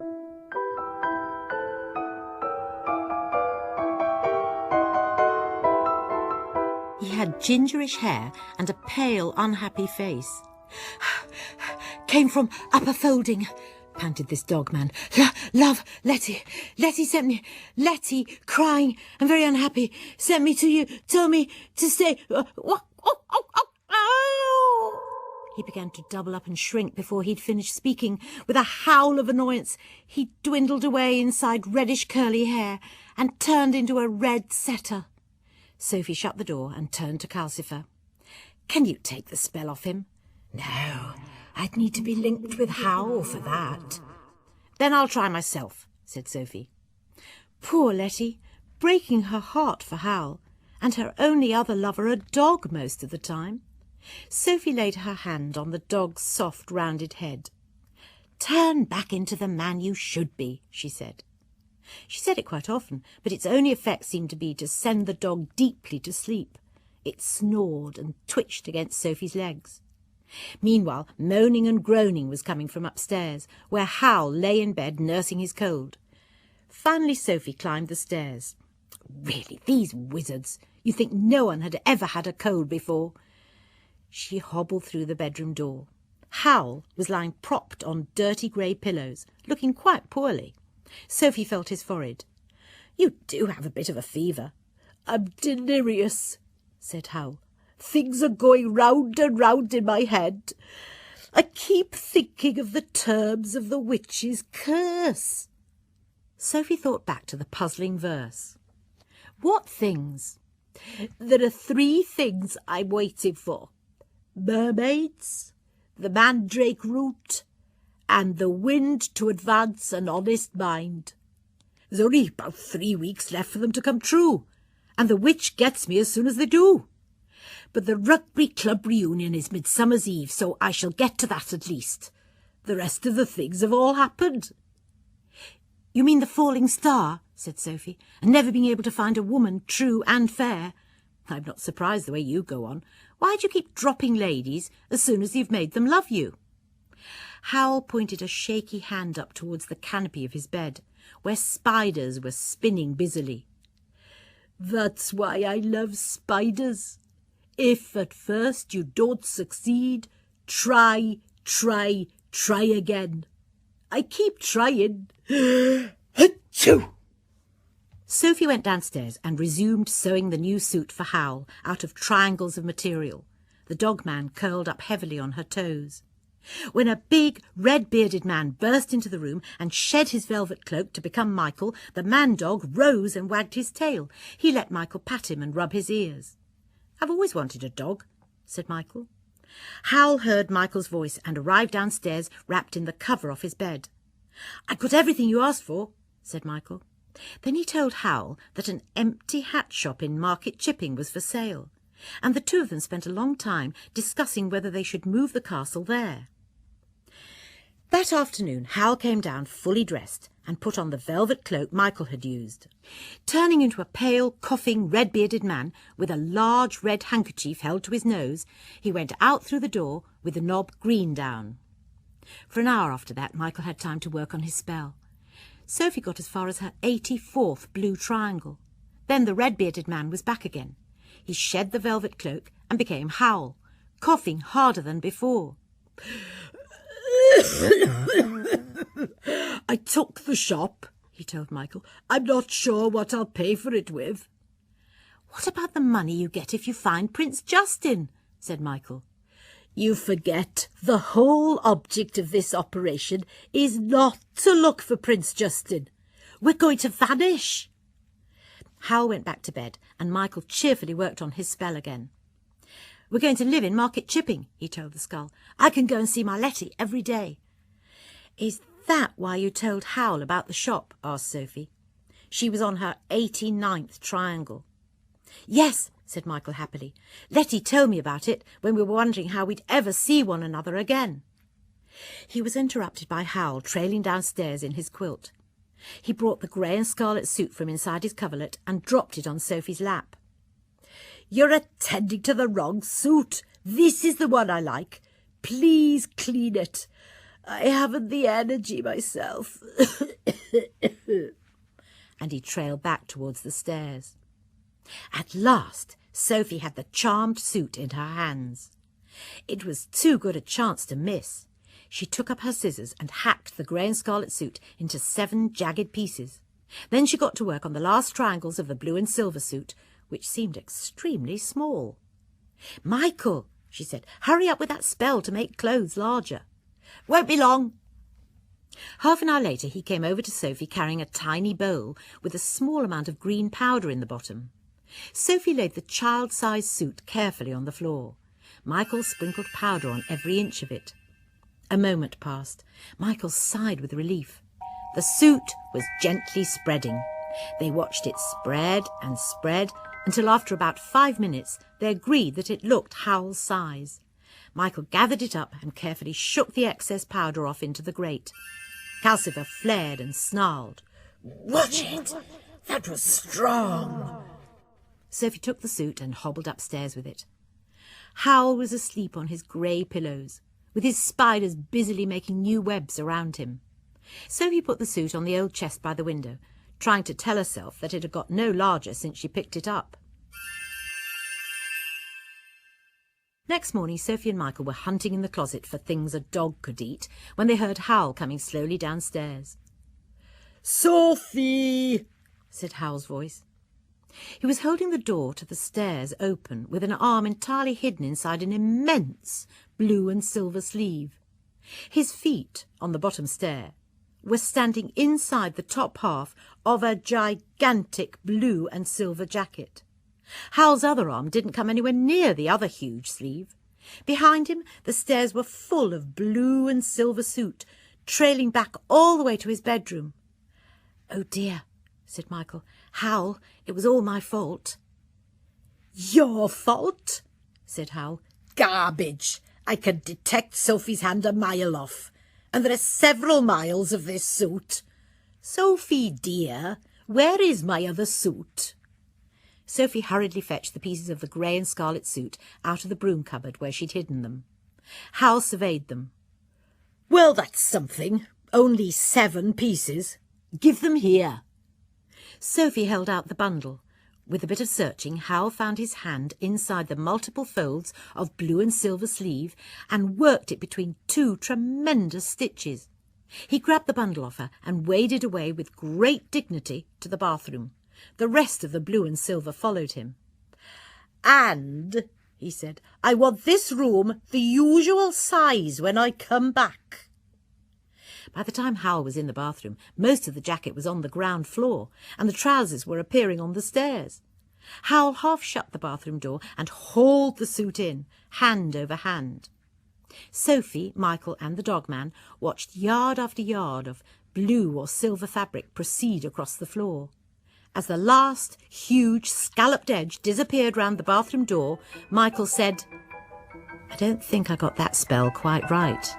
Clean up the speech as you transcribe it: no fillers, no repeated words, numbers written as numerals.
He had gingerish hair and a pale, unhappy face. "Came from upper folding," panted this dog man. "Love, Lettie. Lettie sent me. Lettie, crying and very unhappy, sent me to you, told me to stay. He began to double up and shrink before he'd finished speaking. With a howl of annoyance, he dwindled away inside reddish curly hair and turned into a red setter. Sophie shut the door and turned to Calcifer. "Can you take the spell off him?" "No, I'd need to be linked with Howl for that." "Then I'll try myself," said Sophie. Poor Lettie, breaking her heart for Howl, and her only other lover a dog most of the time. Sophie laid her hand on the dog's soft, rounded head. "Turn back into the man you should be," she said. She said it quite often, but its only effect seemed to be to send the dog deeply to sleep. It snored and twitched against Sophie's legs. Meanwhile, moaning and groaning was coming from upstairs, where Howl lay in bed nursing his cold. Finally Sophie climbed the stairs. "Really, these wizards! You'd think no one had ever had a cold before." She hobbled through the bedroom door. Howl was lying propped on dirty grey pillows, looking quite poorly. Sophie felt his forehead. "You do have a bit of a fever." "I'm delirious," said Howl. "Things are going round and round in my head. I keep thinking of the terms of the witch's curse." Sophie thought back to the puzzling verse. "What things?" "There are 3 things I'm waiting for. Mermaids, the mandrake root, and the wind to advance an honest mind. There's only about 3 weeks left for them to come true, and the witch gets me as soon as they do. But the rugby club reunion is Midsummer's Eve, so I shall get to that at least. The rest of the things have all happened." "You mean the falling star," said Sophie, "and never being able to find a woman true and fair? I'm not surprised the way you go on. Why do you keep dropping ladies as soon as you've made them love you?" Howl pointed a shaky hand up towards the canopy of his bed, where spiders were spinning busily. "That's why I love spiders. If at first you don't succeed, try again. I keep trying. Achoo!" Sophie went downstairs and resumed sewing the new suit for Howl out of triangles of material. The dog-man curled up heavily on her toes. When a big, red-bearded man burst into the room and shed his velvet cloak to become Michael, the man-dog rose and wagged his tail. He let Michael pat him and rub his ears. "I've always wanted a dog," said Michael. Howl heard Michael's voice and arrived downstairs wrapped in the cover off his bed. "I've got everything you asked for," said Michael. Then he told Howl that an empty hat shop in Market Chipping was for sale, and the two of them spent a long time discussing whether they should move the castle there. That afternoon Howl came down fully dressed and put on the velvet cloak Michael had used. Turning into a pale, coughing, red-bearded man with a large red handkerchief held to his nose, he went out through the door with the knob green down. For an hour after that Michael had time to work on his spell. Sophie got as far as her 84th blue triangle. Then the red-bearded man was back again. He shed the velvet cloak and became Howl, coughing harder than before. "I took the shop," he told Michael. "I'm not sure what I'll pay for it with." "What about the money you get if you find Prince Justin?" said Michael. "You forget the whole object of this operation is not to look for Prince Justin. We're going to vanish." Howl went back to bed, and Michael cheerfully worked on his spell again. "We're going to live in Market Chipping," he told the skull. "I can go and see my Lettie every day." "Is that why you told Howl about the shop?" asked Sophie. She was on her 89th triangle. "Yes," said Michael happily. "Lettie told me about it when we were wondering how we'd ever see one another again." He was interrupted by Howl trailing downstairs in his quilt. He brought the grey and scarlet suit from inside his coverlet and dropped it on Sophie's lap. "You're attending to the wrong suit. This is the one I like. Please clean it. I haven't the energy myself. And he trailed back towards the stairs. At last, Sophie had the charmed suit in her hands. It was too good a chance to miss. She took up her scissors and hacked the grey and scarlet suit into 7 jagged pieces. Then she got to work on the last triangles of the blue and silver suit, which seemed extremely small. "Michael," she said, "hurry up with that spell to make clothes larger." "Won't be long." Half an hour later he came over to Sophie carrying a tiny bowl with a small amount of green powder in the bottom. Sophie laid the child-sized suit carefully on the floor. Michael sprinkled powder on every inch of it. A moment passed. Michael sighed with relief. The suit was gently spreading. They watched it spread and spread until after about 5 minutes they agreed that it looked Howl's size. Michael gathered it up and carefully shook the excess powder off into the grate. Calcifer flared and snarled. "Watch it! That was strong!" Sophie took the suit and hobbled upstairs with it. Howl was asleep on his grey pillows, with his spiders busily making new webs around him. Sophie put the suit on the old chest by the window, trying to tell herself that it had got no larger since she picked it up. Next morning, Sophie and Michael were hunting in the closet for things a dog could eat when they heard Howl coming slowly downstairs. "Sophie!" said Howl's voice. He was holding the door to the stairs open, with an arm entirely hidden inside an immense blue and silver sleeve. His feet, on the bottom stair, were standing inside the top half of a gigantic blue and silver jacket. Howl's other arm didn't come anywhere near the other huge sleeve. Behind him, the stairs were full of blue and silver suit, trailing back all the way to his bedroom. "Oh dear," said Michael. "Howl, it was all my fault." "Your fault?" said Howl. "Garbage! I can detect Sophie's hand a mile off, and there are several miles of this suit. Sophie, dear, where is my other suit?" Sophie hurriedly fetched the pieces of the grey and scarlet suit out of the broom cupboard where she'd hidden them. Howl surveyed them. "Well, that's something. Only 7 pieces. Give them here." Sophie held out the bundle. With a bit of searching, Howl found his hand inside the multiple folds of blue and silver sleeve and worked it between 2 tremendous stitches. He grabbed the bundle off her and waded away with great dignity to the bathroom. The rest of the blue and silver followed him. "And," he said, "I want this room the usual size when I come back." By the time Howl was in the bathroom, most of the jacket was on the ground floor, and the trousers were appearing on the stairs. Howl half shut the bathroom door and hauled the suit in, hand over hand. Sophie, Michael, and the dogman watched yard after yard of blue or silver fabric proceed across the floor. As the last huge scalloped edge disappeared round the bathroom door, Michael said, "I don't think I got that spell quite right."